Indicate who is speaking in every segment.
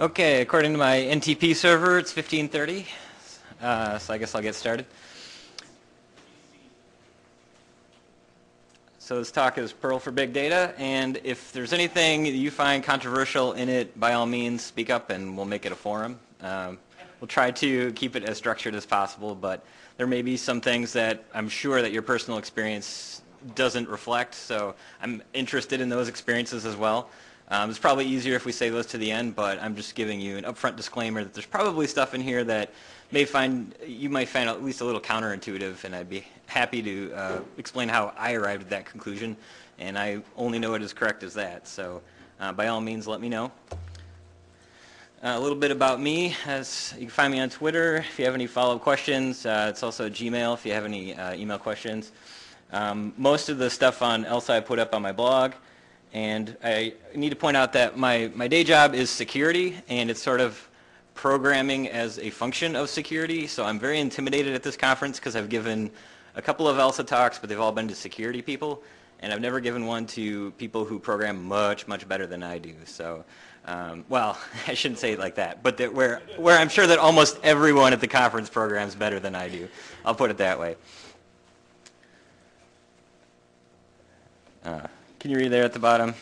Speaker 1: Okay, according to my NTP server, it's 15:30, so I guess I'll get started. So this talk is Perl for Big Data, and if there's anything you find controversial in it, by all means, speak up and we'll make it a forum. We'll try to keep it as structured as possible, but there may be some things that I'm sure that your personal experience doesn't reflect, so I'm interested in those experiences as well. It's probably easier if we say those to the end, but I'm just giving you an upfront disclaimer that there's probably stuff in here that you might find at least a little counterintuitive, and I'd be happy to explain how I arrived at that conclusion, and I only know it as correct as that. So by all means, let me know. A little bit about me, as you can find me on Twitter if you have any follow-up questions. It's also Gmail if you have any email questions. Most of the stuff on ELSA I put up on my blog. And I need to point out that my day job is security, and it's sort of programming as a function of security. So I'm very intimidated at this conference because I've given a couple of ELSA talks, but they've all been to security people. And I've never given one to people who program much, much better than I do. So, well, I shouldn't say it like that, but where I'm sure that almost everyone at the conference programs better than I do. I'll put it that way. Can you read there at the bottom?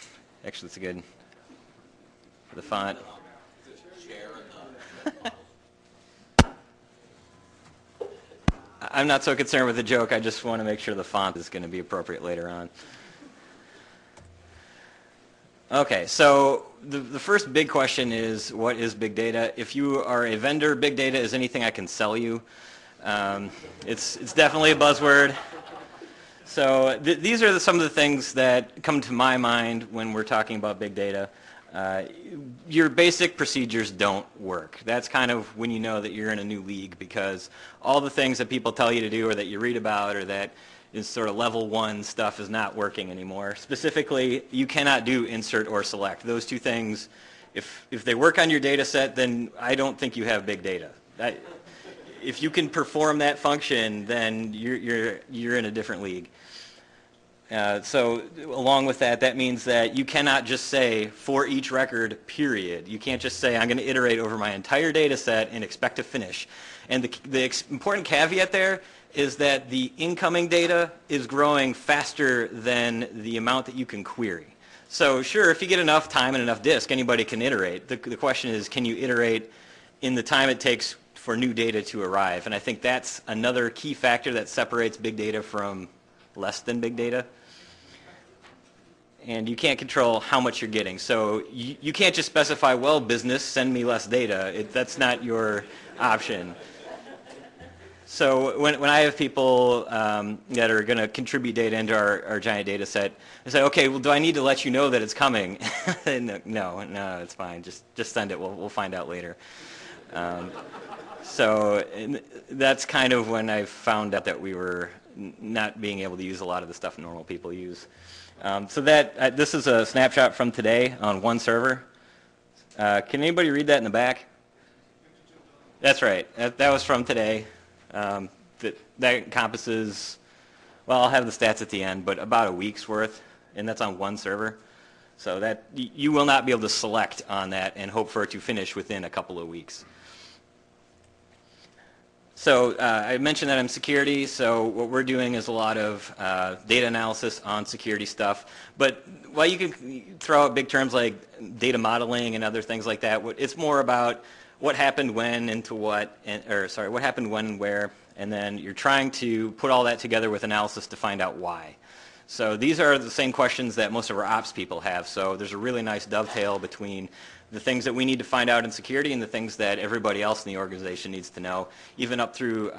Speaker 1: Actually, it's good for the font. I'm not so concerned with the joke. I just want to make sure the font is going to be appropriate later on. Okay, so the first big question is, what is big data? If you are a vendor, big data is anything I can sell you. It's definitely a buzzword. So these are some of the things that come to my mind when we're talking about big data. Your basic procedures don't work. That's kind of when you know that you're in a new league, because all the things that people tell you to do or that you read about or that is sort of level one stuff is not working anymore. Specifically, you cannot do insert or select. Those two things, if they work on your data set, then I don't think you have big data. If you can perform that function, then you're in a different league. So along with that, that means that you cannot just say for each record, period. You can't just say I'm going to iterate over my entire data set and expect to finish. And the important caveat there is that the incoming data is growing faster than the amount that you can query. So sure, if you get enough time and enough disk, anybody can iterate. The question is, can you iterate in the time it takes for new data to arrive? And I think that's another key factor that separates big data from less than big data. And you can't control how much you're getting. So you can't just specify, well, business, send me less data. That's not your option. So when I have people that are going to contribute data into our giant data set, I say, okay, well, do I need to let you know that it's coming? No, it's fine. Just send it. We'll find out later. So that's kind of when I found out that we were not being able to use a lot of the stuff normal people use. So this is a snapshot from today on one server. Can anybody read that in the back? That's right. That was from today. That encompasses, well, I'll have the stats at the end, but about a week's worth, and that's on one server. So that you will not be able to select on that and hope for it to finish within a couple of weeks. So I mentioned that I'm security, so what we're doing is a lot of data analysis on security stuff. But while you can throw out big terms like data modeling and other things like that, it's more about what happened when into what, what happened when and where, and then you're trying to put all that together with analysis to find out why. So these are the same questions that most of our ops people have, so there's a really nice dovetail between the things that we need to find out in security and the things that everybody else in the organization needs to know, even up through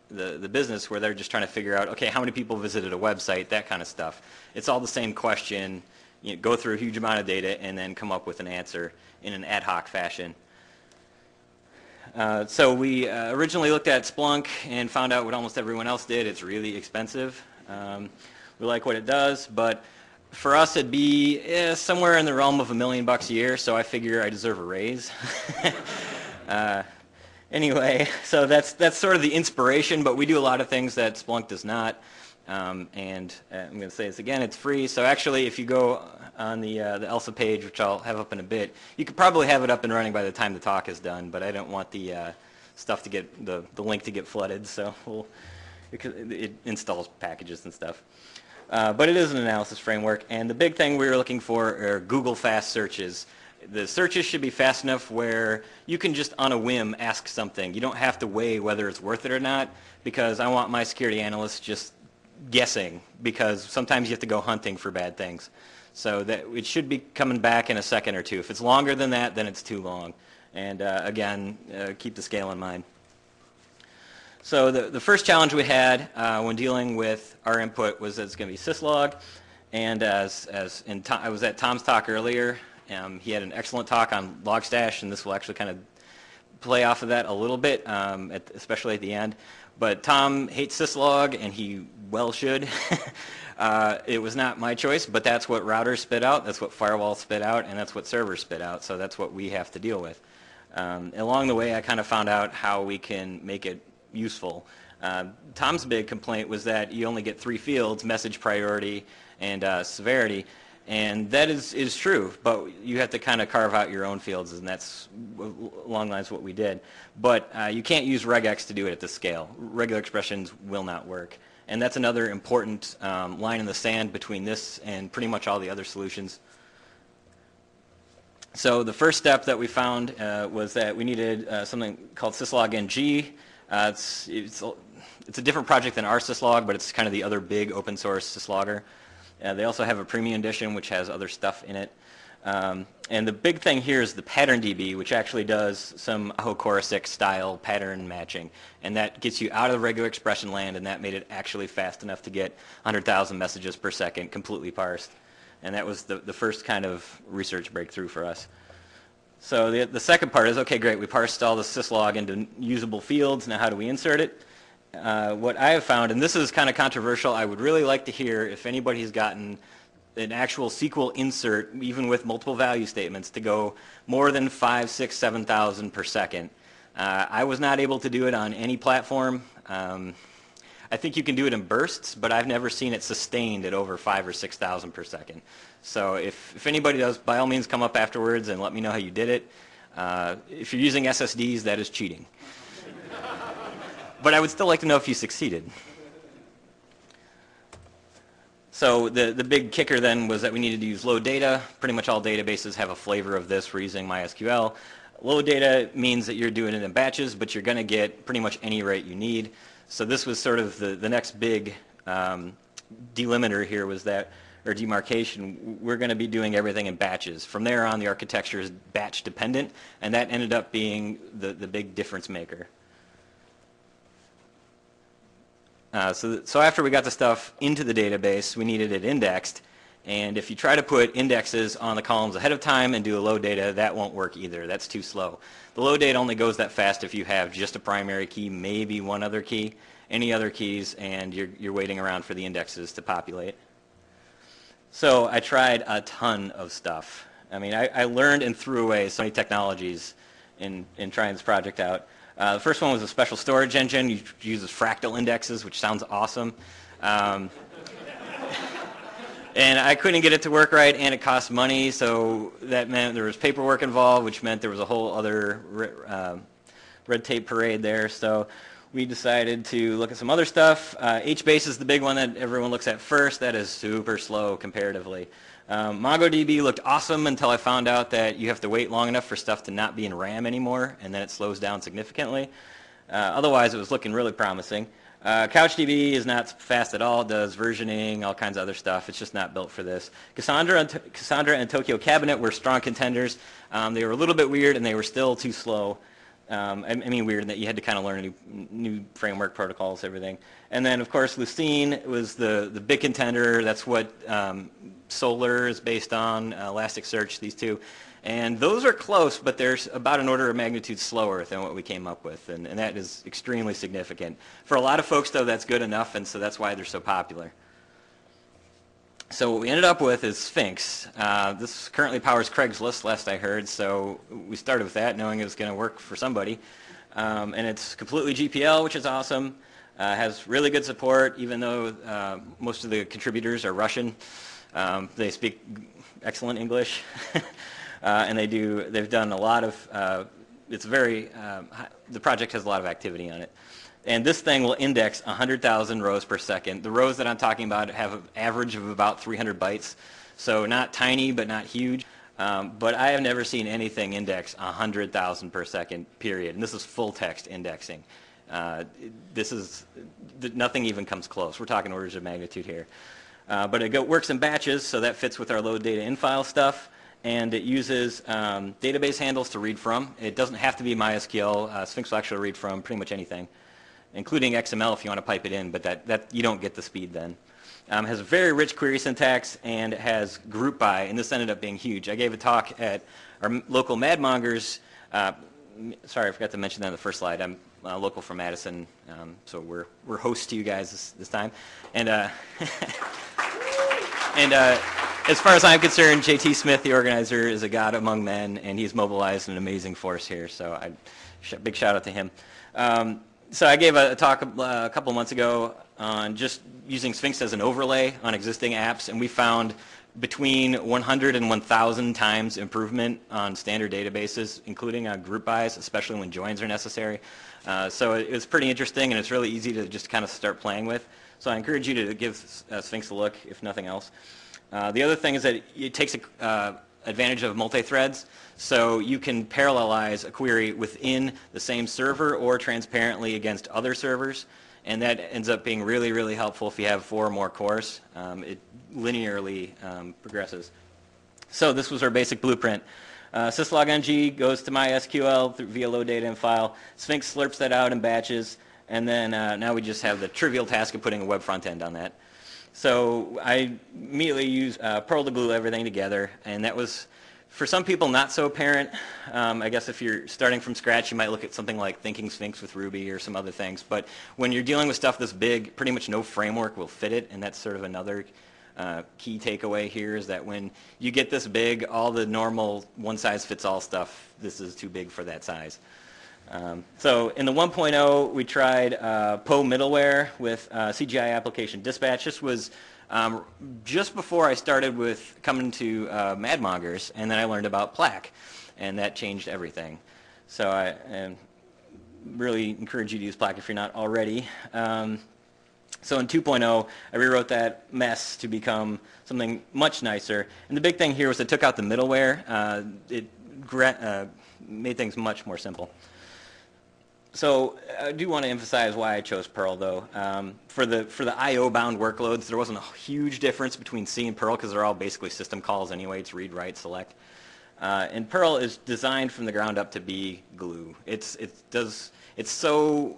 Speaker 1: the business where they're just trying to figure out, okay, how many people visited a website, that kind of stuff. It's all the same question. You know, go through a huge amount of data and then come up with an answer in an ad hoc fashion. So we originally looked at Splunk and found out what almost everyone else did. It's really expensive. We like what it does, but for us it'd be somewhere in the realm of $1 million a year, so I figure I deserve a raise. Anyway, so that's sort of the inspiration, but we do a lot of things that Splunk does not. And I'm going to say this again, it's free. So actually, if you go on the ELSA page, which I'll have up in a bit. You could probably have it up and running by the time the talk is done, but I don't want the stuff to get the link to get flooded, so because it installs packages and stuff. But it is an analysis framework, and the big thing we were looking for are Google fast searches. The searches should be fast enough where you can just on a whim ask something. You don't have to weigh whether it's worth it or not, because I want my security analysts just guessing, because sometimes you have to go hunting for bad things. So that it should be coming back in a second or two. If it's longer than that, then it's too long. And again, keep the scale in mind. So the first challenge we had when dealing with our input was that it's going to be syslog. And I was at Tom's talk earlier. He had an excellent talk on Logstash, and this will actually kind of play off of that a little bit, especially at the end. But Tom hates syslog, and he well should. It was not my choice, but that's what routers spit out, that's what firewalls spit out, and that's what servers spit out, so that's what we have to deal with. Along the way, I kind of found out how we can make it useful. Tom's big complaint was that you only get 3 fields, message priority and severity, and that is true, but you have to kind of carve out your own fields, and that's along the lines of what we did. But you can't use regex to do it at this scale. Regular expressions will not work. And that's another important line in the sand between this and pretty much all the other solutions. So the first step that we found was that we needed something called syslogng. It's a different project than our syslog, but it's kind of the other big open source syslogger. They also have a premium edition which has other stuff in it. And the big thing here is the pattern DB, which actually does some Aho Korosik style pattern matching. And that gets you out of the regular expression land, and that made it actually fast enough to get 100,000 messages per second completely parsed. And that was the first kind of research breakthrough for us. So the second part is, okay, great, we parsed all the syslog into usable fields. Now how do we insert it? What I have found, and this is kind of controversial, I would really like to hear if anybody has gotten an actual SQL insert, even with multiple value statements, to go more than 5, 6, 7,000 per second. I was not able to do it on any platform. I think you can do it in bursts, but I've never seen it sustained at over 5 or 6,000 per second. So if anybody does, by all means come up afterwards and let me know how you did it. If you're using SSDs, that is cheating. But I would still like to know if you succeeded. So the big kicker then was that we needed to use load data. Pretty much all databases have a flavor of this. We're using MySQL. Load data means that you're doing it in batches, but you're going to get pretty much any rate you need. So this was sort of the next big delimiter here was that, or demarcation, we're going to be doing everything in batches. From there on, the architecture is batch dependent, and that ended up being the big difference maker. So after we got the stuff into the database, we needed it indexed. And if you try to put indexes on the columns ahead of time and do a load data, that won't work either. That's too slow. The load data only goes that fast if you have just a primary key, maybe one other key, any other keys, and you're waiting around for the indexes to populate. So I tried a ton of stuff. I mean, I learned and threw away so many technologies in trying this project out. The first one was a special storage engine. It uses fractal indexes, which sounds awesome. And I couldn't get it to work right, and it cost money, so that meant there was paperwork involved, which meant there was a whole other red tape parade there. So we decided to look at some other stuff. HBase is the big one that everyone looks at first. That is super slow comparatively. MongoDB looked awesome until I found out that you have to wait long enough for stuff to not be in RAM anymore, and then it slows down significantly. Otherwise, it was looking really promising. CouchDB is not fast at all. It does versioning, all kinds of other stuff. It's just not built for this. Cassandra and Tokyo Cabinet were strong contenders. They were a little bit weird, and they were still too slow. I mean weird in that you had to kind of learn new framework protocols, everything. And then, of course, Lucene was the big contender. That's what Solar is based on, Elasticsearch, these two. And those are close, but they're about an order of magnitude slower than what we came up with, and that is extremely significant. For a lot of folks, though, that's good enough, and so that's why they're so popular. So what we ended up with is Sphinx. This currently powers Craigslist, last I heard, so we started with that, knowing it was going to work for somebody. And it's completely GPL, which is awesome. Has really good support, even though most of the contributors are Russian. They speak excellent English, and they've done a lot of, the project has a lot of activity on it. And this thing will index 100,000 rows per second. The rows that I'm talking about have an average of about 300 bytes, so not tiny but not huge. But I have never seen anything index 100,000 per second, period. And this is full text indexing. Nothing even comes close. We're talking orders of magnitude here. But it works in batches, so that fits with our load data in file stuff. And it uses database handles to read from. It doesn't have to be MySQL. Sphinx will actually read from pretty much anything, including XML if you want to pipe it in, but that you don't get the speed then. Has a very rich query syntax, and it has group by, and this ended up being huge. I gave a talk at our local Madmongers. Sorry, I forgot to mention that in the first slide. I'm local from Madison, so we're hosts to you guys this time. And as far as I'm concerned, JT Smith, the organizer, is a god among men, and he's mobilized an amazing force here. So big shout out to him. So I gave a talk a couple months ago on just using Sphinx as an overlay on existing apps, and we found between 100 and 1,000 times improvement on standard databases, including on group bys, especially when joins are necessary. So it's pretty interesting, and it's really easy to just kind of start playing with. So I encourage you to give Sphinx a look, if nothing else. The other thing is that it takes advantage of multi-threads, so you can parallelize a query within the same server or transparently against other servers, and that ends up being really, really helpful if you have 4 or more cores. It linearly progresses. So this was our basic blueprint. syslogng goes to MySQL via load data and file. Sphinx slurps that out in batches, and then now we just have the trivial task of putting a web front end on that. So I immediately used Perl to glue everything together, and that was, for some people, not so apparent. I guess if you're starting from scratch, you might look at something like Thinking Sphinx with Ruby or some other things. But when you're dealing with stuff this big, pretty much no framework will fit it, and that's sort of another key takeaway here, is that when you get this big, all the normal one-size-fits-all stuff, this is too big for that size. So in the 1.0, we tried PO middleware with CGI application dispatch. This was just before I started with coming to Madmongers, and then I learned about Plaque, and that changed everything. So I really encourage you to use Plaque if you're not already. So in 2.0, I rewrote that mess to become something much nicer. And the big thing here was it took out the middleware. It made things much more simple. So I do want to emphasize why I chose Perl, though. For the I/O-bound workloads, there wasn't a huge difference between C and Perl because they're all basically system calls anyway. It's read, write, select. And Perl is designed from the ground up to be glue. It's so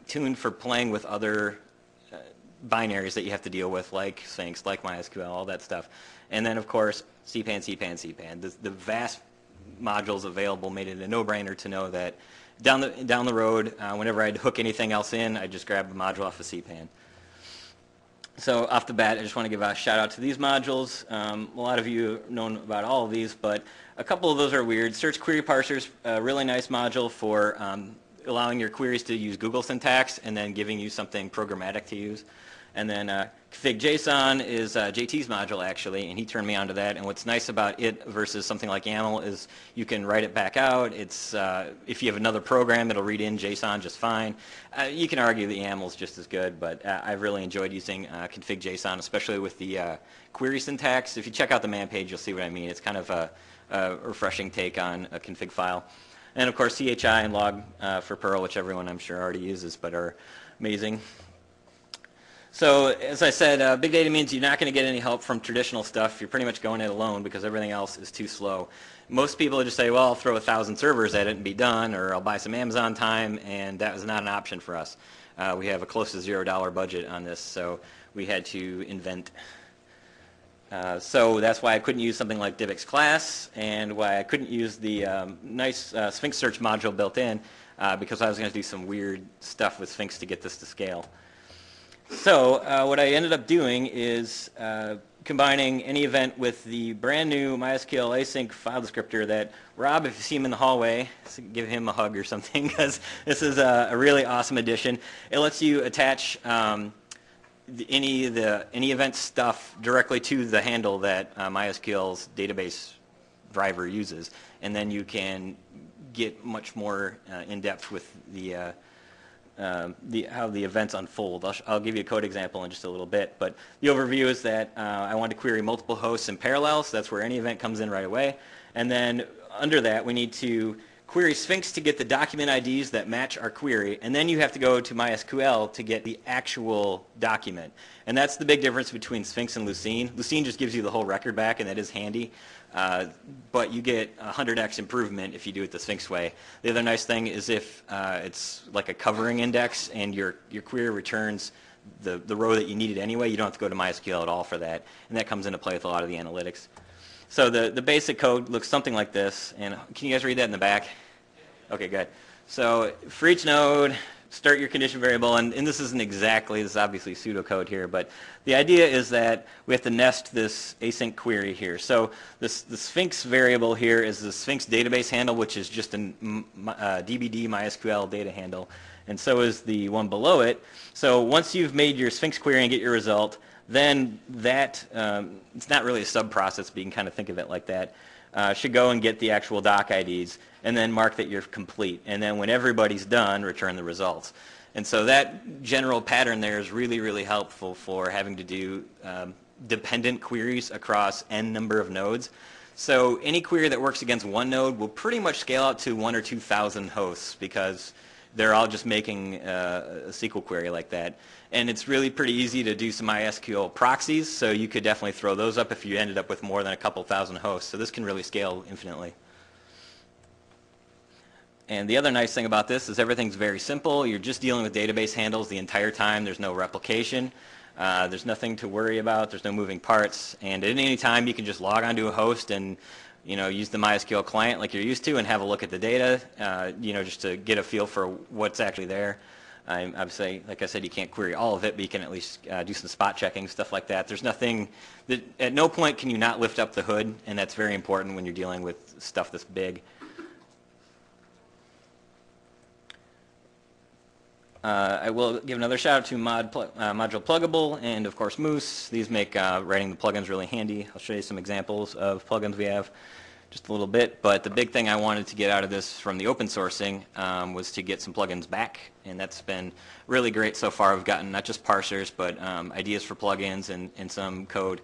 Speaker 1: tuned for playing with other binaries that you have to deal with, like Sphinx, like MySQL, all that stuff. And then, of course, CPAN, CPAN, CPAN. The vast modules available made it a no-brainer to know that down the road, whenever I'd hook anything else in, I'd just grab a module off of CPAN. So off the bat, I just want to give a shout out to these modules. A lot of you have known about all of these, but a couple of those are weird. Search Query Parser's a really nice module for allowing your queries to use Google syntax and then giving you something programmatic to use. And then config JSON is JT's module, actually, and he turned me onto that. And what's nice about it versus something like YAML is you can write it back out. It's if you have another program, it'll read in JSON just fine. You can argue that YAML is just as good, but I've really enjoyed using config JSON, especially with the query syntax. If you check out the man page, you'll see what I mean. It's kind of a refreshing take on a config file. And of course, CHI and log for Perl, which everyone I'm sure already uses, but are amazing. So as I said, big data means you're not going to get any help from traditional stuff. You're pretty much going it alone because everything else is too slow. Most people just say, well, I'll throw 1,000 servers at it and be done, or I'll buy some Amazon time, and that was not an option for us. We have a close to $0 budget on this, so we had to invent. So that's why I couldn't use something like DivX class, and why I couldn't use the nice Sphinx search module built in, because I was going to do some weird stuff with Sphinx to get this to scale. So what I ended up doing is combining any event with the brand new MySQL async file descriptor that Rob, if you see him in the hallway, give him a hug or something, because this is a really awesome addition. It lets you attach any event stuff directly to the handle that MySQL's database driver uses, and then you can get much more in depth with how the events unfold. I'll give you a code example in just a little bit, but the overview is that I want to query multiple hosts in parallel, so that's where any event comes in right away. And then under that, we need to query Sphinx to get the document IDs that match our query, and then you have to go to MySQL to get the actual document. And that's the big difference between Sphinx and Lucene. Lucene just gives you the whole record back, and that is handy. But you get 100x improvement if you do it the Sphinx way. The other nice thing is if it's like a covering index and your query returns the row that you needed anyway, you don't have to go to MySQL at all for that. And that comes into play with a lot of the analytics. So the basic code looks something like this. And can you guys read that in the back? Okay, good. So for each node, start your condition variable, and this isn't exactly, this is obviously pseudocode here, but the idea is that we have to nest this async query here. So the Sphinx variable here is the Sphinx database handle, which is just a DBD MySQL data handle, and so is the one below it. So once you've made your Sphinx query and get your result, then that, it's not really a sub-process, but you can kind of think of it like that, should go and get the actual doc IDs and then mark that you're complete. And then when everybody's done, return the results. And so that general pattern there is really, really helpful for having to do dependent queries across n number of nodes. So any query that works against one node will pretty much scale out to 1,000 or 2,000 hosts because they're all just making a SQL query like that. And it's really pretty easy to do some MySQL proxies, so you could definitely throw those up if you ended up with more than a couple thousand hosts. So this can really scale infinitely. And the other nice thing about this is everything's very simple. You're just dealing with database handles the entire time. There's no replication. There's nothing to worry about. There's no moving parts. And at any time, you can just log onto a host and use the MySQL client like you're used to and have a look at the data, just to get a feel for what's actually there. Obviously, like I said, you can't query all of it, but you can at least do some spot checking, stuff like that. There's nothing that, at no point can you not lift up the hood, and that's very important when you're dealing with stuff this big. I will give another shout out to Module Pluggable and of course Moose. These make writing the plugins really handy. I'll show you some examples of plugins we have just a little bit, but the big thing I wanted to get out of this from the open sourcing was to get some plugins back, and that's been really great so far. We've gotten not just parsers, but ideas for plugins and some code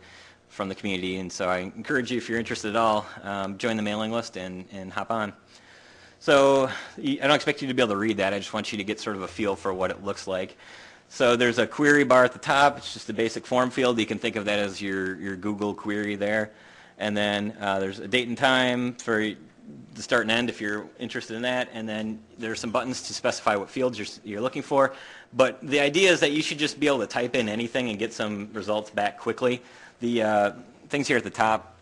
Speaker 1: from the community, and so I encourage you, if you're interested at all, join the mailing list and hop on. So I don't expect you to be able to read that. I just want you to get sort of a feel for what it looks like. So there's a query bar at the top. It's just a basic form field. You can think of that as your Google query there. And then there's a date and time for the start and end if you're interested in that. And then there's some buttons to specify what fields you're looking for. But the idea is that you should just be able to type in anything and get some results back quickly. The things here at the top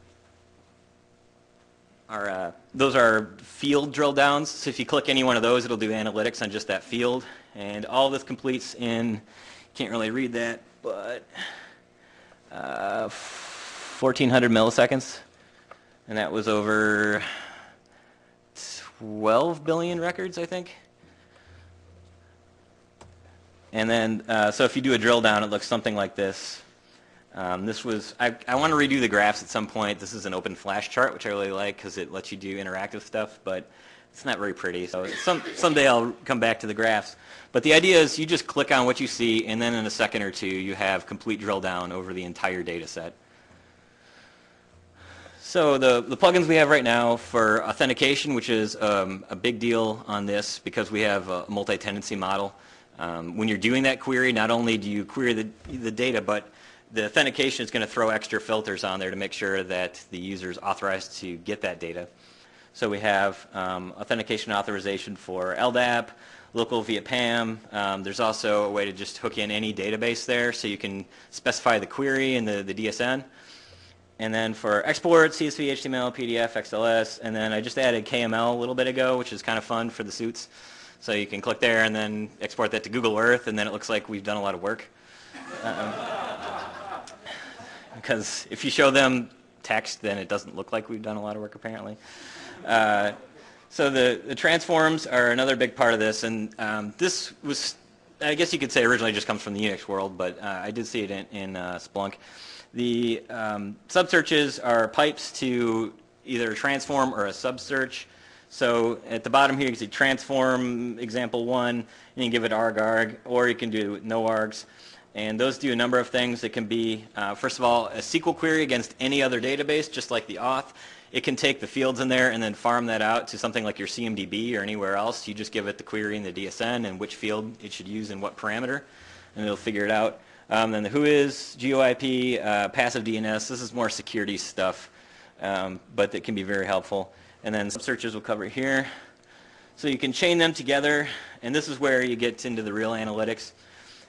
Speaker 1: are, those are field drill downs. So if you click any one of those, it'll do analytics on just that field. And all this completes in, can't really read that, but 1,400 milliseconds. And that was over 12 billion records, I think. And then, so if you do a drill down, it looks something like this. This was, I want to redo the graphs at some point. This is an open flash chart, which I really like because it lets you do interactive stuff, but it's not very pretty. So someday I'll come back to the graphs. But the idea is you just click on what you see, and then in a second or two, you have complete drill down over the entire data set. So the plugins we have right now for authentication, which is a big deal on this because we have a multi-tenancy model. When you're doing that query, not only do you query the data, but the authentication is going to throw extra filters on there to make sure that the user is authorized to get that data. So we have authentication authorization for LDAP, local via PAM. There's also a way to just hook in any database there, so you can specify the query and the DSN. And then for export, CSV, HTML, PDF, XLS, and then I just added KML a little bit ago, which is kind of fun for the suits. So you can click there and then export that to Google Earth, and then it looks like we've done a lot of work. Because if you show them text, then it doesn't look like we've done a lot of work, apparently. So the transforms are another big part of this, and this was I guess you could say originally just comes from the Unix world, but I did see it in Splunk. The sub-searches are pipes to either a transform or a sub-search. So at the bottom here you can see transform example 1, and you can give it arg, or you can do no args. And those do a number of things. It can be, first of all, a SQL query against any other database, just like the auth. It can take the fields in there and then farm that out to something like your CMDB or anywhere else. You just give it the query in the DSN and which field it should use and what parameter, and it'll figure it out. Then the whois, GeoIP, passive DNS. This is more security stuff, but it can be very helpful. And then sub-searches will cover here. So you can chain them together, and this is where you get into the real analytics.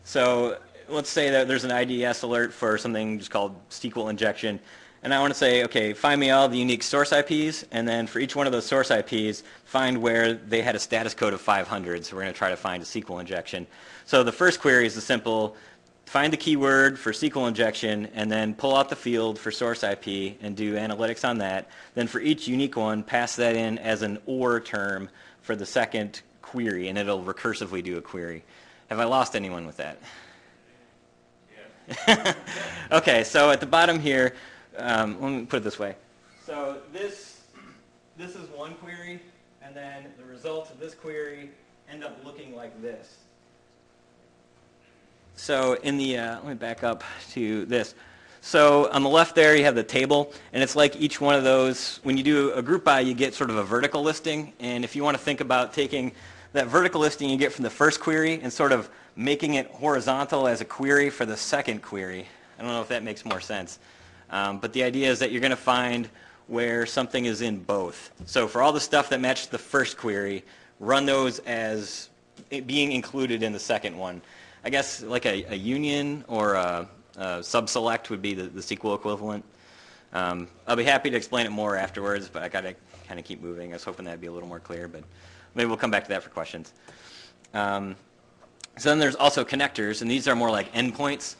Speaker 1: So let's say that there's an IDS alert for something just called SQL injection. And I want to say, okay, find me all the unique source IPs, and then for each one of those source IPs, find where they had a status code of 500. So we're going to try to find a SQL injection. So the first query is the simple, find the keyword for SQL injection, and then pull out the field for source IP and do analytics on that. Then for each unique one, pass that in as an OR term for the second query, and it'll recursively do a query. Have I lost anyone with that? Yeah. Okay, so at the bottom here, let me put it this way. So this is one query, and then the results of this query end up looking like this. So in the, let me back up to this. So on the left there you have the table, and it's like each one of those, when you do a group by, you get sort of a vertical listing, and if you want to think about taking that vertical listing you get from the first query and sort of making it horizontal as a query for the second query. I don't know if that makes more sense. But the idea is that you're going to find where something is in both. So for all the stuff that matched the first query, run those as being included in the second one. I guess like a union or a sub-select would be the SQL equivalent. I'll be happy to explain it more afterwards, but I got to kind of keep moving. I was hoping that would be a little more clear, but maybe we'll come back to that for questions. So then there's also connectors, and these are more like endpoints.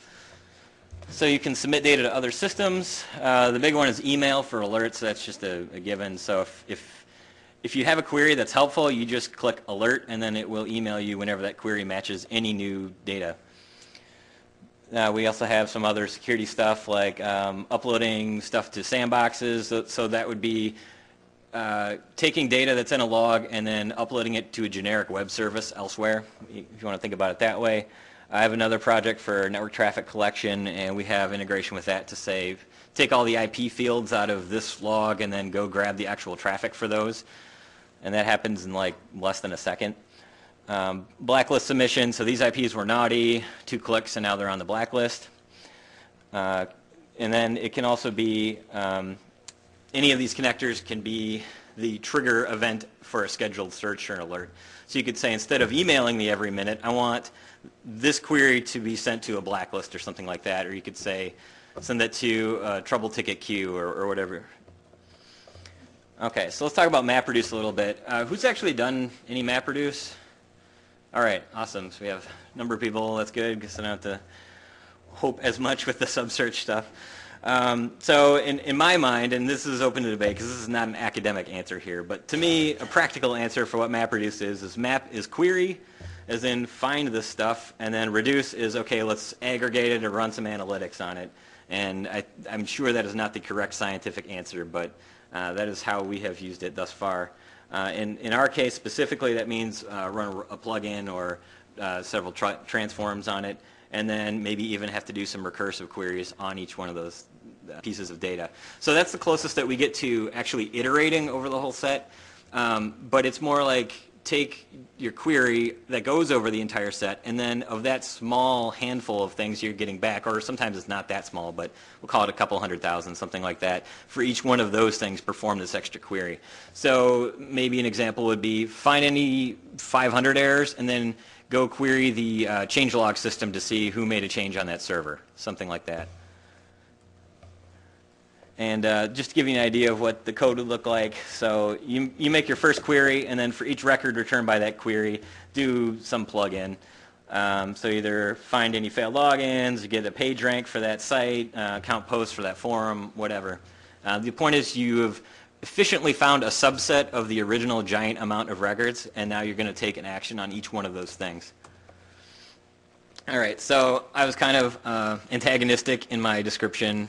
Speaker 1: So you can submit data to other systems. The big one is email for alerts. That's just a given. So if you have a query that's helpful, you just click alert, and then it will email you whenever that query matches any new data. We also have some other security stuff like uploading stuff to sandboxes. So that would be taking data that's in a log and then uploading it to a generic web service elsewhere, if you want to think about it that way. I have another project for network traffic collection, and we have integration with that to say, take all the IP fields out of this log and then go grab the actual traffic for those. And that happens in like less than a second. Blacklist submission, so these IPs were naughty, 2 clicks, and now they're on the blacklist. And then it can also be, any of these connectors can be the trigger event for a scheduled search or an alert. So you could say, instead of emailing me every minute, I want this query to be sent to a blacklist or something like that. Or you could say, send that to a trouble ticket queue or whatever. Okay, so let's talk about MapReduce a little bit. Who's actually done any MapReduce? All right, awesome. So we have a number of people. That's good because I don't have to hope as much with the sub-search stuff. So in my mind, and this is open to debate because this is not an academic answer here, but to me, a practical answer for what MapReduce is map is query, as in find this stuff, and then reduce is, okay, let's aggregate it or run some analytics on it. And I'm sure that is not the correct scientific answer, but that is how we have used it thus far. In our case specifically, that means run a plugin or several transforms on it, and then maybe even have to do some recursive queries on each one of those pieces of data. So that's the closest that we get to actually iterating over the whole set, but it's more like take your query that goes over the entire set, and then of that small handful of things you're getting back, or sometimes it's not that small, but we'll call it a couple 100,000, something like that. For each one of those things, perform this extra query. So maybe an example would be find any 500 errors, and then go query the changelog system to see who made a change on that server, something like that. And just to give you an idea of what the code would look like, so you make your first query, and then for each record returned by that query, do some plugin. So either find any failed logins, get a page rank for that site, count posts for that forum, whatever. The point is you have efficiently found a subset of the original giant amount of records, and now you're going to take an action on each one of those things. All right, so I was kind of antagonistic in my description.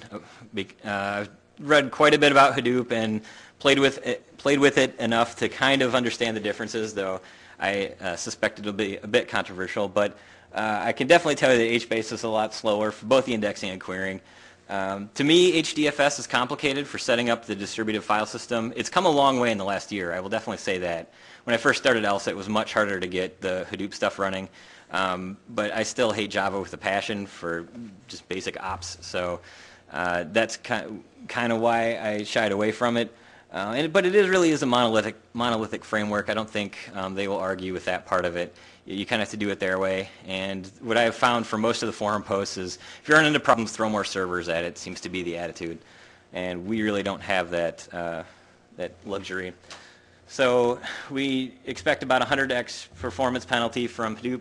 Speaker 1: I've read quite a bit about Hadoop and played with it enough to kind of understand the differences, though I suspect it'll be a bit controversial. But I can definitely tell you that HBase is a lot slower for both the indexing and querying. To me, HDFS is complicated for setting up the distributed file system. It's come a long way in the last year, I will definitely say that. When I first started ELSA, it was much harder to get the Hadoop stuff running. But I still hate Java with a passion for just basic ops. So that's kind of why I shied away from it. But it really is a monolithic framework. I don't think they will argue with that part of it. You kind of have to do it their way. And what I have found for most of the forum posts is if you run into problems, throw more servers at it, seems to be the attitude. And we really don't have that, that luxury. So we expect about 100x performance penalty from Hadoop.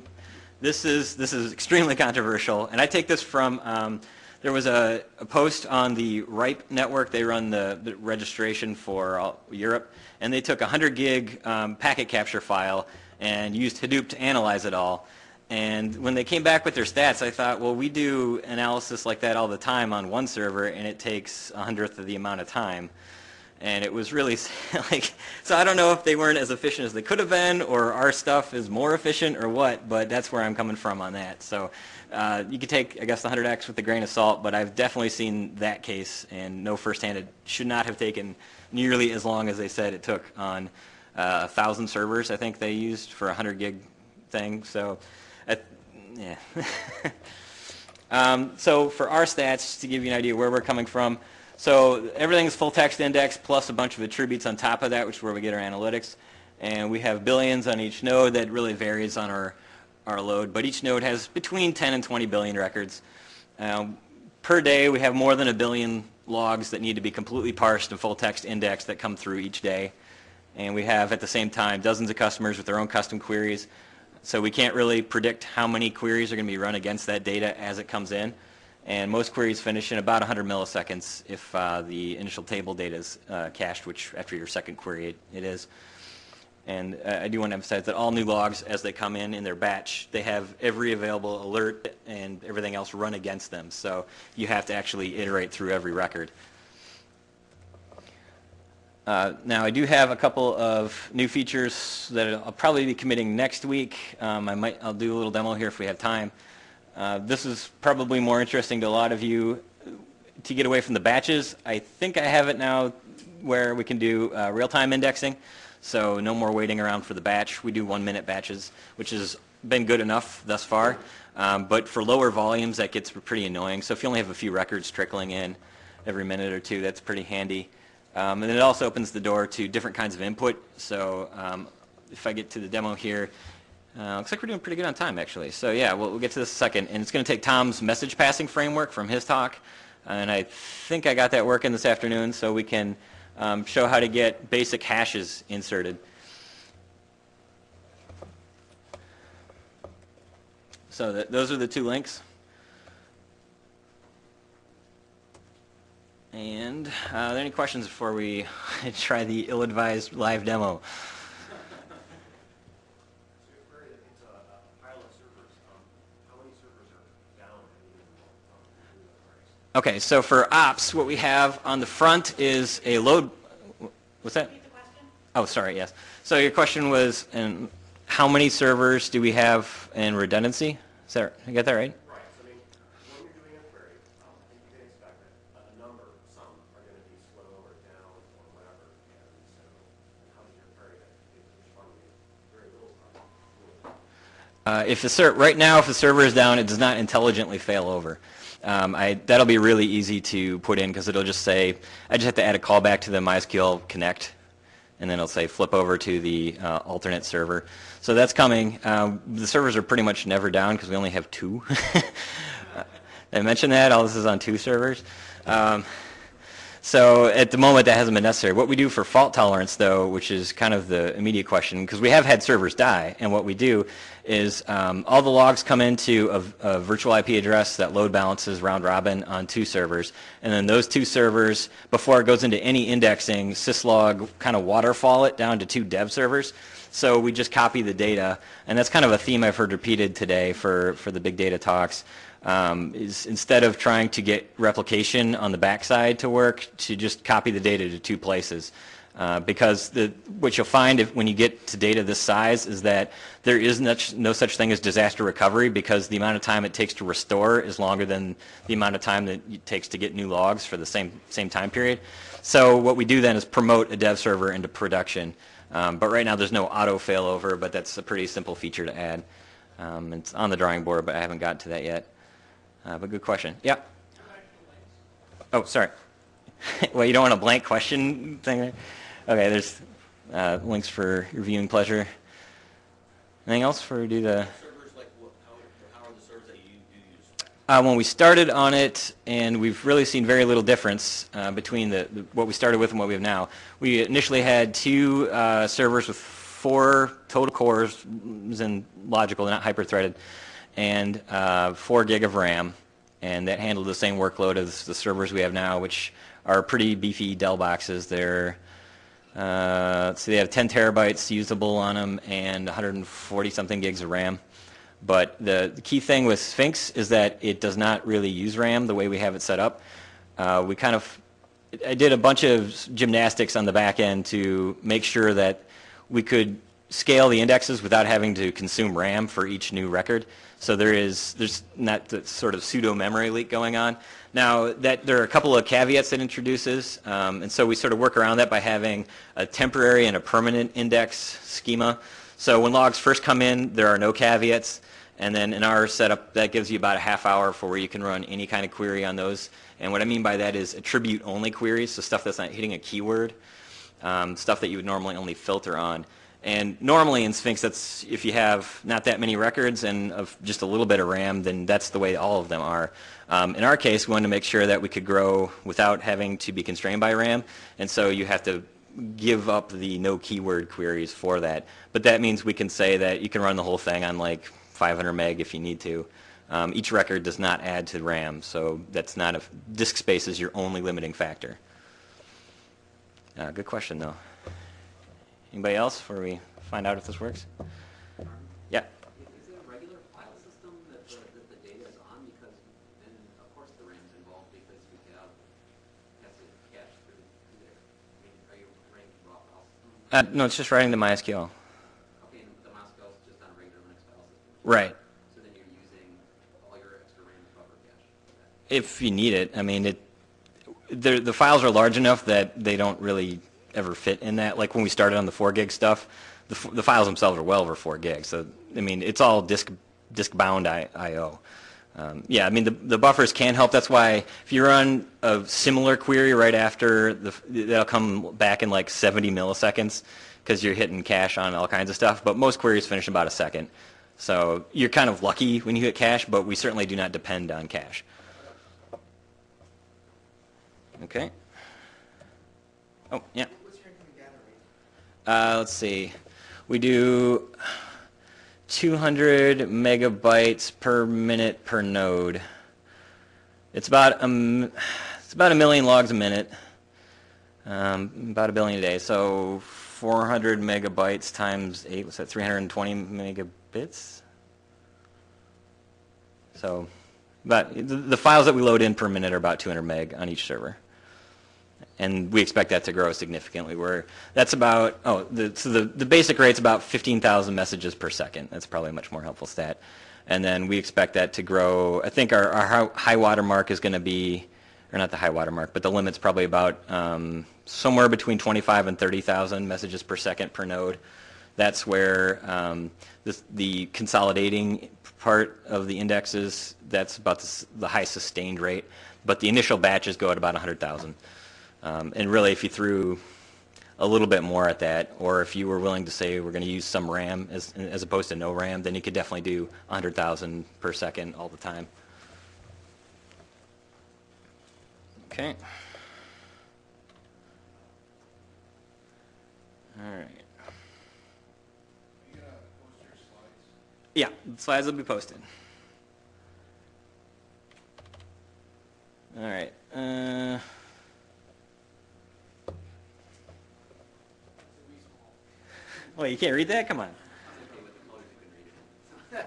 Speaker 1: This is extremely controversial, and I take this from, there was a post on the RIPE network. They run the registration for Europe, and they took a 100 gig packet capture file and used Hadoop to analyze it all. And when they came back with their stats, I thought, well, we do analysis like that all the time on one server, and it takes 1/100th of the amount of time. And it was really like, so I don't know if they weren't as efficient as they could have been, or our stuff is more efficient or what, but that's where I'm coming from on that. So you could take, I guess, the 100x with a grain of salt, but I've definitely seen that case and know firsthand it should not have taken nearly as long as they said it took on 1,000 servers, I think they used for a 100 gig thing. So, yeah. So for our stats, just to give you an idea where we're coming from, so everything's full text index plus a bunch of attributes on top of that, which is where we get our analytics. And we have billions on each node. That really varies on our load, but each node has between 10 and 20 billion records. Per day, we have more than 1 billion logs that need to be completely parsed and full text indexed that come through each day. And we have, at the same time, dozens of customers with their own custom queries. So we can't really predict how many queries are going to be run against that data as it comes in. And most queries finish in about 100 milliseconds if the initial table data is cached, which after your second query it is. And I do want to emphasize that all new logs, as they come in their batch, they have every available alert and everything else run against them. So you have to actually iterate through every record. Now I do have a couple of new features that I'll probably be committing next week. I'll do a little demo here if we have time. This is probably more interesting to a lot of you to get away from the batches. I think I have it now where we can do real-time indexing, so no more waiting around for the batch. We do 1-minute batches, which has been good enough thus far, but for lower volumes that gets pretty annoying. So if you only have a few records trickling in every minute or two, that's pretty handy. And then it also opens the door to different kinds of input. So if I get to the demo here, looks like we're doing pretty good on time, actually. So yeah, we'll get to this in a second. And it's going to take Tom's message passing framework from his talk. And I think I got that working this afternoon, so we can show how to get basic hashes inserted. So those are the two links. And are there any questions before we try the ill-advised live demo? Okay, so for ops, what we have on the front is a load. What's that? Oh, sorry, yes. So your question was, how many servers do we have in redundancy? Is that, I got that right?
Speaker 2: Right. So, I mean, when you're doing a query, I think you can expect that a number, some are going to be slow or down or whatever. And so, how does your query that is responding very little time?
Speaker 1: Right now, if the server is down, it does not intelligently fail over. That'll be really easy to put in because it'll just say, I just have to add a callback to the MySQL connect, and then it'll say flip over to the alternate server. So that's coming. The servers are pretty much never down because we only have 2. Did I mention that? All this is on 2 servers. So at the moment, that hasn't been necessary. What we do for fault tolerance, though, which is kind of the immediate question, because we have had servers die, and what we do is all the logs come into a virtual IP address that load balances round robin on 2 servers, and then those 2 servers, before it goes into any indexing, syslog kind of waterfall it down to 2 dev servers. So we just copy the data, and that's kind of a theme I've heard repeated today for the big data talks. Is instead of trying to get replication on the backside to work, to just copy the data to 2 places. Because what you'll find when you get to data this size is that there is no such thing as disaster recovery, because the amount of time it takes to restore is longer than the amount of time that it takes to get new logs for the same time period. So what we do then is promote a dev server into production. But right now there's no auto failover, but that's a pretty simple feature to add. It's on the drawing board, but I haven't gotten to that yet. But good question. Yeah. Oh, sorry. Well, you don't want a blank question thing there? Okay, there's links for your viewing pleasure. Anything else before we do the...
Speaker 2: Servers, like, how are the servers that you use?
Speaker 1: When we started on it, and we've really seen very little difference between what we started with and what we have now. We initially had 2 servers with 4 total cores, and logical, not hyper-threaded, and 4 gig of RAM, and that handled the same workload as the servers we have now, which are pretty beefy Dell boxes. They're so they have 10 terabytes usable on them and 140 something gigs of RAM. But the key thing with Sphinx is that it does not really use RAM the way we have it set up. I did a bunch of gymnastics on the back end to make sure that we could scale the indexes without having to consume RAM for each new record. So there's not the sort of pseudo memory leak going on. Now there are a couple of caveats that introduces, and so we sort of work around that by having a temporary and a permanent index schema. So when logs first come in, there are no caveats, and then in our setup, that gives you about a half hour for where you can run any kind of query on those. And what I mean by that is attribute-only queries, so stuff that's not hitting a keyword, stuff that you would normally only filter on. And normally in Sphinx, that's if you have not that many records and of just a little bit of RAM, then that's the way all of them are. In our case, we wanted to make sure that we could grow without having to be constrained by RAM, and so you have to give up the no keyword queries for that. But that means we can say that you can run the whole thing on like 500 meg if you need to. Each record does not add to RAM, so that's not disk space is your only limiting factor. Good question, though. Anybody else before we find out if this works? Yeah.
Speaker 3: Is it a regular file system that the data is on? Because then, of course, the RAM's involved because you have to cache through there. I mean, are you writing raw file system?
Speaker 1: No, it's just writing the MySQL.
Speaker 3: Okay, and the MySQL is just on a regular Linux file system.
Speaker 1: Right.
Speaker 3: So then you're using all your extra RAM to buffer cache.
Speaker 1: If you need it. I mean, the files are large enough that they don't really ever fit in that. Like when we started on the 4 gig stuff, the files themselves are well over 4 gigs. So I mean, it's all disk bound I/O. Yeah, I mean the buffers can help. That's why if you run a similar query right after, that'll come back in like 70 milliseconds because you're hitting cache on all kinds of stuff. But most queries finish in about a second. So you're kind of lucky when you hit cache, but we certainly do not depend on cache. Okay. Oh, yeah.
Speaker 4: What's your incoming data rate?
Speaker 1: Let's see. We do 200 megabytes per minute per node. It's about a million logs a minute, about a billion a day. So 400 megabytes times 8, what's that, 320 megabits? So about the files that we load in per minute are about 200 meg on each server. And we expect that to grow significantly. That's about, the basic rate's about 15,000 messages per second. That's probably a much more helpful stat. And then we expect that to grow. I think our high water mark is going to be, or not the high water mark, but the limit's probably about somewhere between 25 and 30,000 messages per second per node. That's where the consolidating part of the indexes, that's about the high sustained rate. But the initial batches go at about 100,000. And really, if you threw a little bit more at that, or if you were willing to say we're going to use some RAM as opposed to no RAM, then you could definitely do 100,000 per second all the time. Okay. All right.
Speaker 5: You gonna post your slides?
Speaker 1: Yeah, the slides will be posted. All right. Oh, you can't read that? Come on.
Speaker 3: It's okay with the colors, you can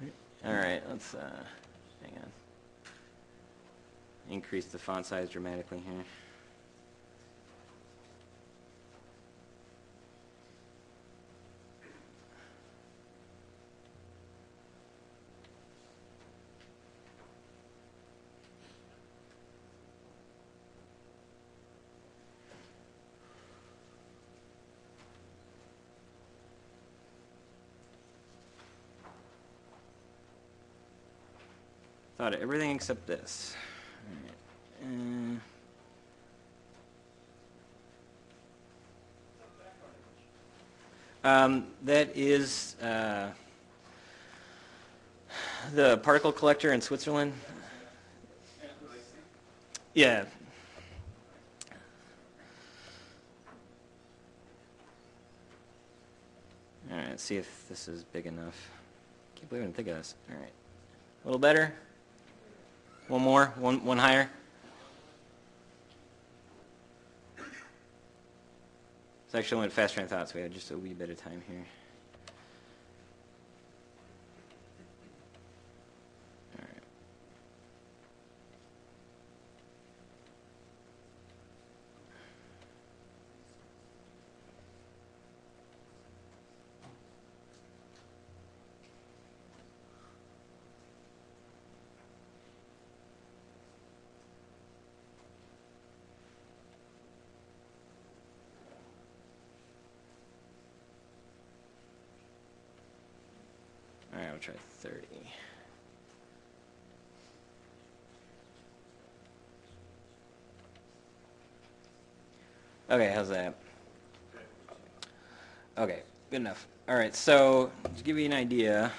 Speaker 3: read it.
Speaker 1: All right, let's hang on. Increase the font size dramatically here. Thought of everything except this. All right. That is the particle collector in Switzerland. Yeah. All right, let's see if this is big enough. Can't believe I didn't think of this. All right. A little better? One more? One higher? It's actually went faster than I thought, so we had just a wee bit of time here. All right. All right, we'll try 30. Okay, how's that? Okay, good enough. All right, so to give you an idea,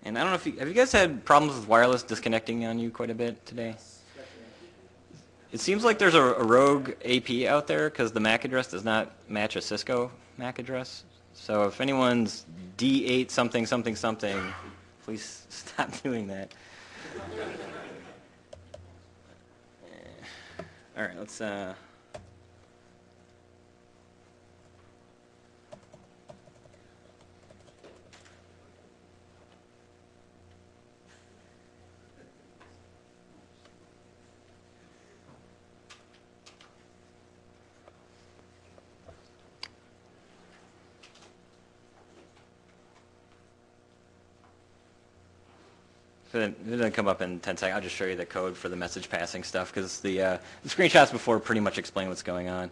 Speaker 1: and I don't know if have you guys had problems with wireless disconnecting on you quite a bit today? It seems like there's a rogue AP out there because the MAC address does not match a Cisco MAC address. So if anyone's D8 something something something, please stop doing that. All right, let's. It doesn't come up in 10 seconds. I'll just show you the code for the message passing stuff because the screenshots before pretty much explain what's going on.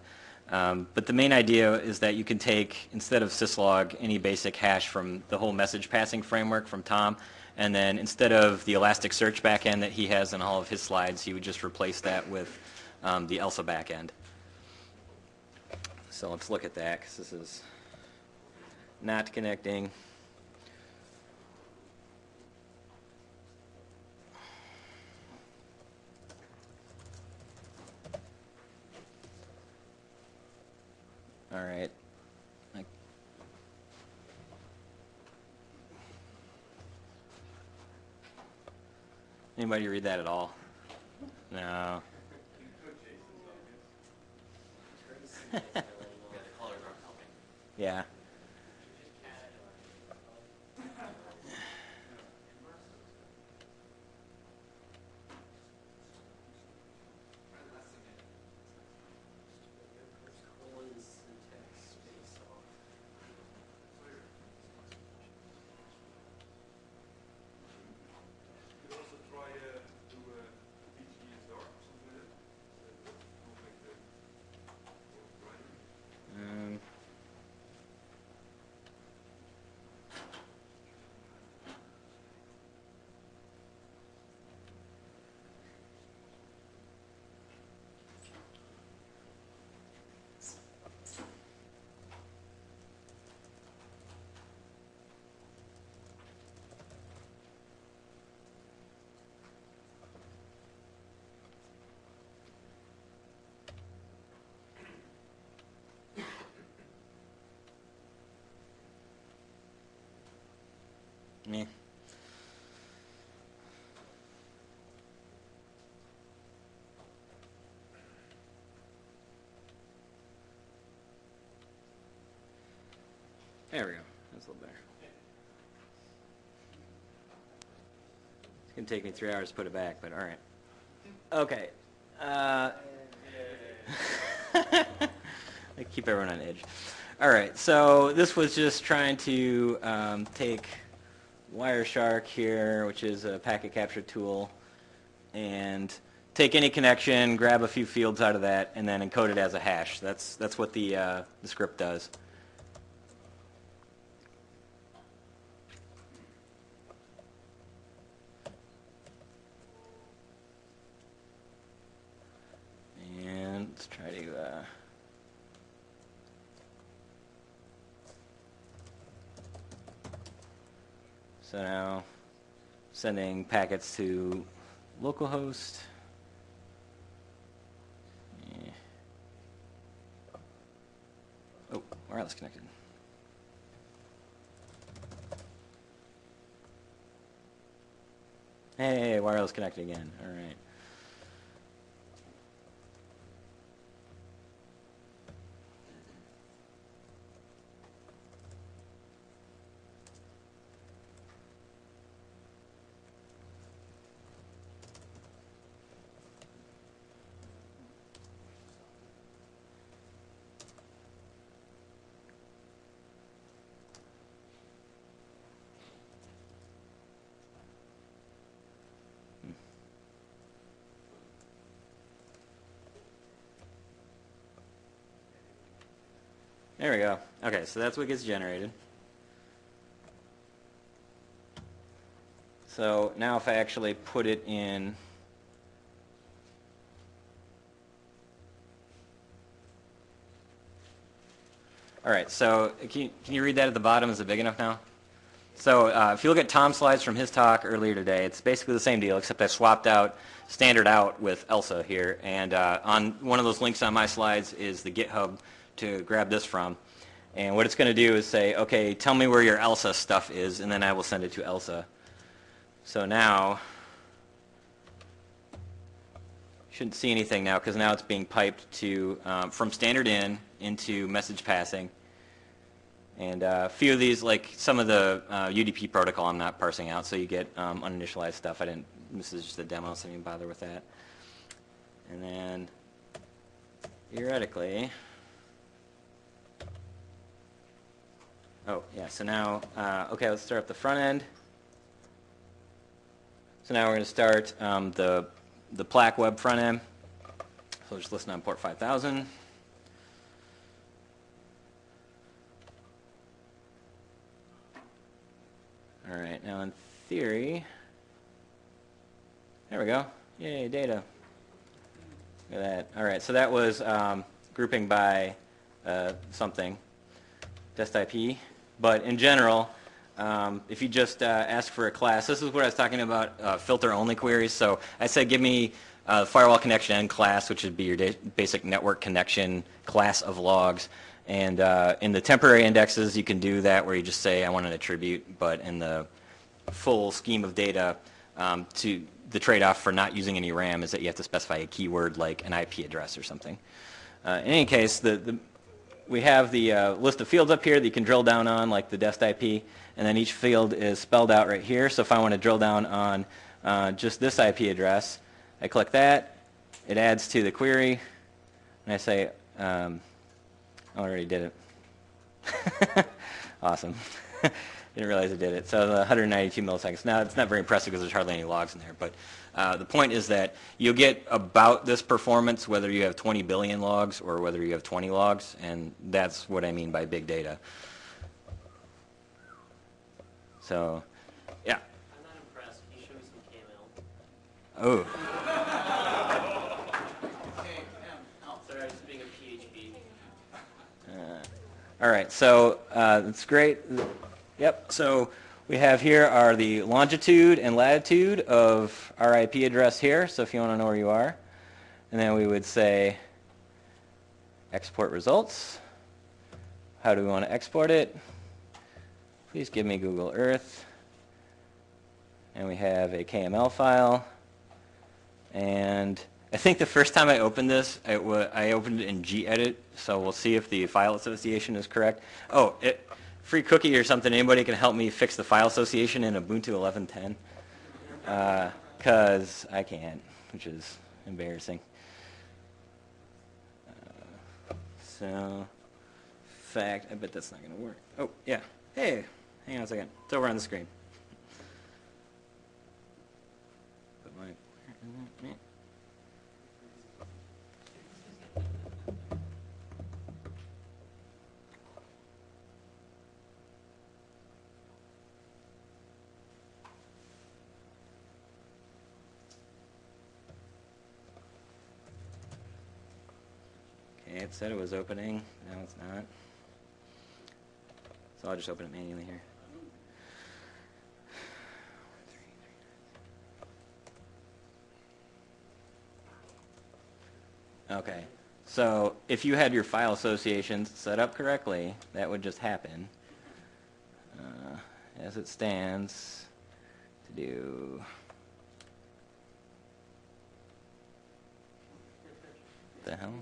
Speaker 1: But the main idea is that you can take, instead of syslog, any basic hash from the whole message passing framework from Tom, and then instead of the Elasticsearch backend that he has in all of his slides, he would just replace that with the ELSA backend. So let's look at that because this is not connecting. All right. Anybody read that at all? No.
Speaker 3: Yeah, the colors aren't helping.
Speaker 1: Yeah. meh. There we go. That's a little better. It's going to take me 3 hours to put it back, but all right. Okay. I keep everyone on edge. All right, so this was just trying to take Wireshark here, which is a packet capture tool, and take any connection, grab a few fields out of that, and then encode it as a hash. That's what the script does. And let's try to so now sending packets to localhost. Yeah. Oh, wireless connected. Hey, wireless connected again. All right. There we go. Okay, so that's what gets generated. So now if I actually put it in, all right, so can you read that at the bottom? Is it big enough now? So if you look at Tom's slides from his talk earlier today, it's basically the same deal, except I swapped out standard out with ELSA here. And on one of those links on my slides is the GitHub to grab this from. And what it's going to do is say, okay, tell me where your ELSA stuff is, and then I will send it to ELSA. So now, you shouldn't see anything now, because now it's being piped to from standard in into message passing. And a few of these, like some of the UDP protocol, I'm not parsing out, so you get uninitialized stuff. This is just a demo, so I didn't bother with that. And then, theoretically, oh, yeah, so now, okay, let's start up the front end. So now we're going to start the Plaque web front end. So just listen on port 5000. All right, now in theory, there we go. Yay, data. Look at that. All right, so that was grouping by something, test IP. But in general, if you just ask for a class, this is what I was talking about, filter-only queries. So I said give me firewall connection end class, which would be your basic network connection class of logs. And in the temporary indexes, you can do that where you just say I want an attribute. But in the full scheme of data, the trade-off for not using any RAM is that you have to specify a keyword like an IP address or something. In any case, we have the list of fields up here that you can drill down on, like the dest IP, and then each field is spelled out right here. So if I want to drill down on just this IP address, I click that, it adds to the query, and I say, I already did it. Awesome. Didn't realize it did it. So the 192 milliseconds. Now it's not very impressive because there's hardly any logs in there, but the point is that you'll get about this performance whether you have 20 billion logs or whether you have 20 logs, and that's what I mean by big data. So, yeah.
Speaker 6: I'm not impressed. Can you show me some KML?
Speaker 1: Oh.
Speaker 6: Sorry, I was being a PHP.
Speaker 1: All right, so that's great. Yep, so we have here are the longitude and latitude of our IP address here, so if you want to know where you are. And then we would say export results. How do we want to export it? Please give me Google Earth. and we have a KML file. And I think the first time I opened this, I opened it in gedit, so we'll see if the file association is correct. Oh, free cookie or something. Anybody can help me fix the file association in Ubuntu 11.10? Because I can't, which is embarrassing. So, in fact, I bet that's not going to work. Oh, yeah. Hey, hang on a second. It's over on the screen. Put my, okay, it said it was opening. Now it's not. So I'll just open it manually here. Okay, so if you had your file associations set up correctly, that would just happen. As it stands, to do what the hell?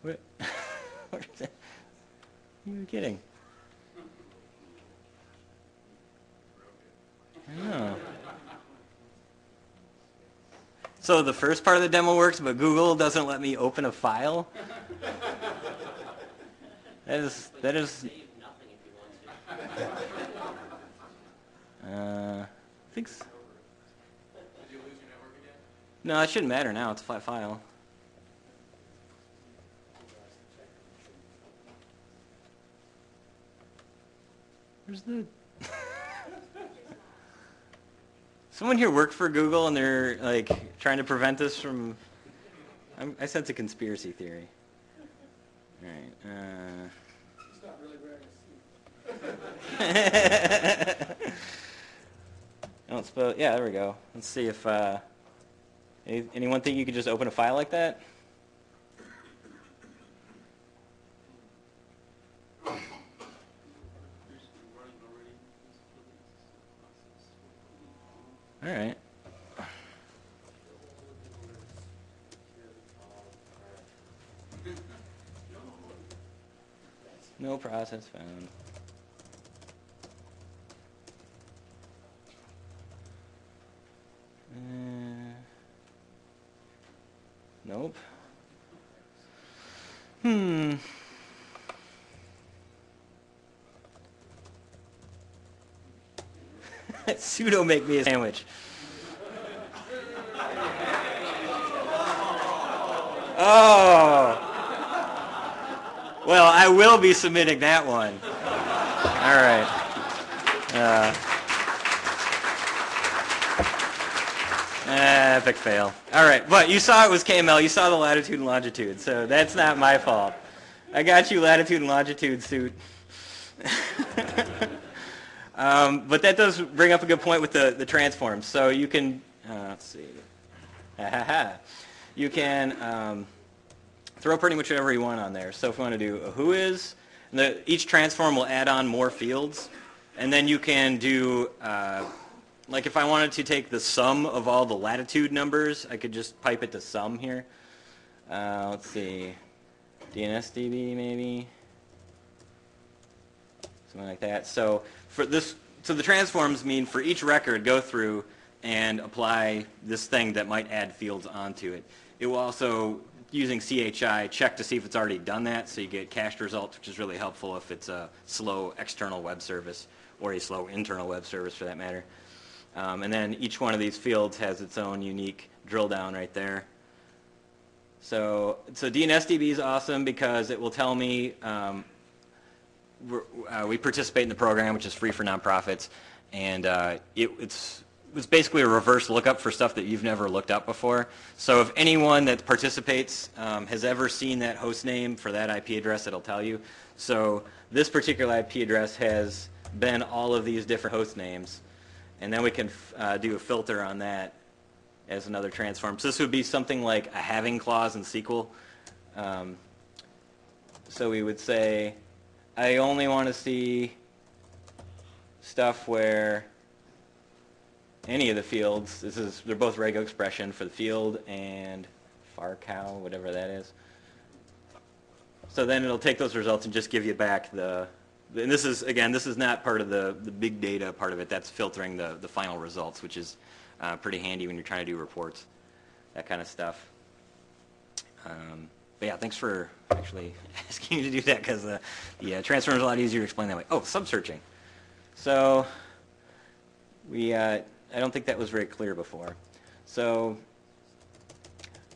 Speaker 1: What? What is that? You were kidding. I know. So the first part of the demo works, but Google doesn't let me open a file? That is.
Speaker 6: Save nothing if you want to.
Speaker 1: I think.
Speaker 5: Did you lose your network again?
Speaker 1: No, it shouldn't matter now. It's a flat file. Where's the? Someone here worked for Google, and they're like trying to prevent us from. I sense a conspiracy theory. All right.
Speaker 5: He's not really wearing a suit.
Speaker 1: I don't suppose. Yeah, there we go. Let's see if anyone think you could just open a file like that? All right. No process found. Nope. Sudo make me a sandwich. Oh. Well, I will be submitting that one. All right. Epic fail. All right, but you saw it was KML. You saw the latitude and longitude, so that's not my fault. I got you latitude and longitude suit. But that does bring up a good point with the transforms. So you can, let's see. You can throw pretty much whatever you want on there. So if we want to do a who is, and each transform will add on more fields. And then you can do, like if I wanted to take the sum of all the latitude numbers, I could just pipe it to sum here. Let's see, DNSDB maybe, something like that. So for this, so the transforms mean for each record, go through and apply this thing that might add fields onto it. It will also, using CHI, check to see if it's already done that, so you get cached results, which is really helpful if it's a slow external web service or a slow internal web service for that matter. And then each one of these fields has its own unique drill down right there. So DNSDB is awesome because it will tell me we participate in the program, which is free for nonprofits, and it's basically a reverse lookup for stuff that you've never looked up before. So if anyone that participates has ever seen that host name for that IP address, it'll tell you. So this particular IP address has been all of these different host names, and then we can do a filter on that as another transform. So this would be something like a having clause in SQL. So we would say I only want to see stuff where any of the fields, they're both rego expression for the field and farcow, whatever that is. So then it'll take those results and just give you back and this is, again, this is not part of the big data part of it. That's filtering the final results, which is pretty handy when you're trying to do reports, that kind of stuff. But yeah, thanks for actually asking me to do that, because the transform is a lot easier to explain that way. Oh, sub-searching. So I don't think that was very clear before. So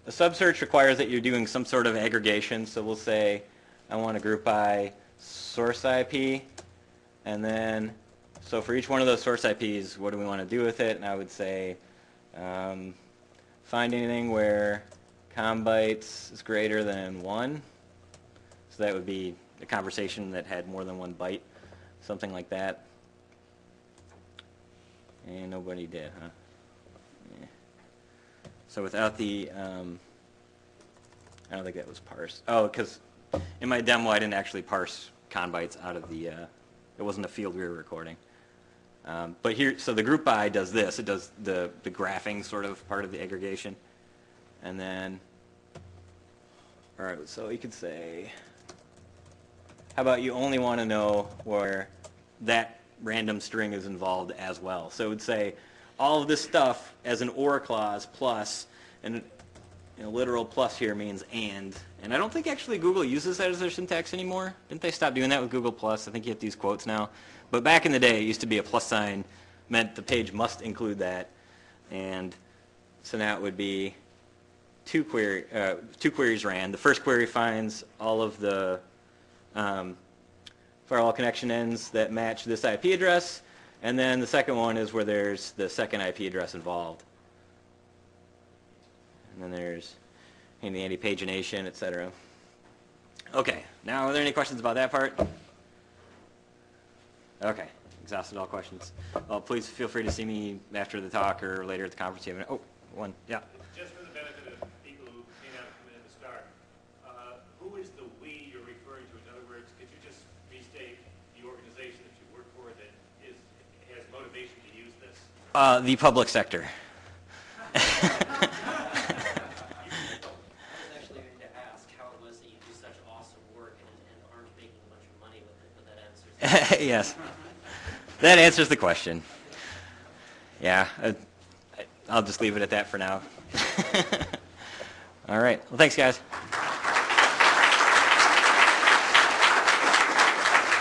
Speaker 1: a sub-search requires that you're doing some sort of aggregation. So we'll say I want to group by source IP, and then so for each one of those source IPs, what do we want to do with it? And I would say find anything where com bytes is greater than 1. So that would be a conversation that had more than 1 byte, something like that. And nobody did, huh? Yeah. So without the, I don't think that was parsed. Oh, because in my demo I didn't actually parse con bytes out of the, it wasn't a field we were recording. But here, so the group by does this. It does the graphing sort of part of the aggregation. And then, all right, so you could say, how about you only want to know where that random string is involved as well. So it would say all of this stuff as an or clause plus, and literal plus here means and I don't think actually Google uses that as their syntax anymore. Didn't they stop doing that with Google Plus? I think you have to use quotes now. But back in the day, it used to be a plus sign meant the page must include that, and so now it would be two queries ran. The first query finds all of the firewall connection ends that match this IP address, and then the second one is where there's the second IP address involved. And then there's handy pagination, etc. Okay, now are there any questions about that part? Okay, exhausted all questions. Well, please feel free to see me after the talk or later at the conference. You have any, one, yeah.
Speaker 2: Just for the benefit of people who may not have come in at the start, who is the we you're referring to? In other words, could you just restate the organization that you work for that has motivation to use this?
Speaker 1: The public sector.
Speaker 6: I was actually going to ask how it was that you do such awesome work and aren't making a bunch of money with it, but that answers it.
Speaker 1: Yes, that answers the question. Yeah, I'll just leave it at that for now. All right, well, thanks, guys.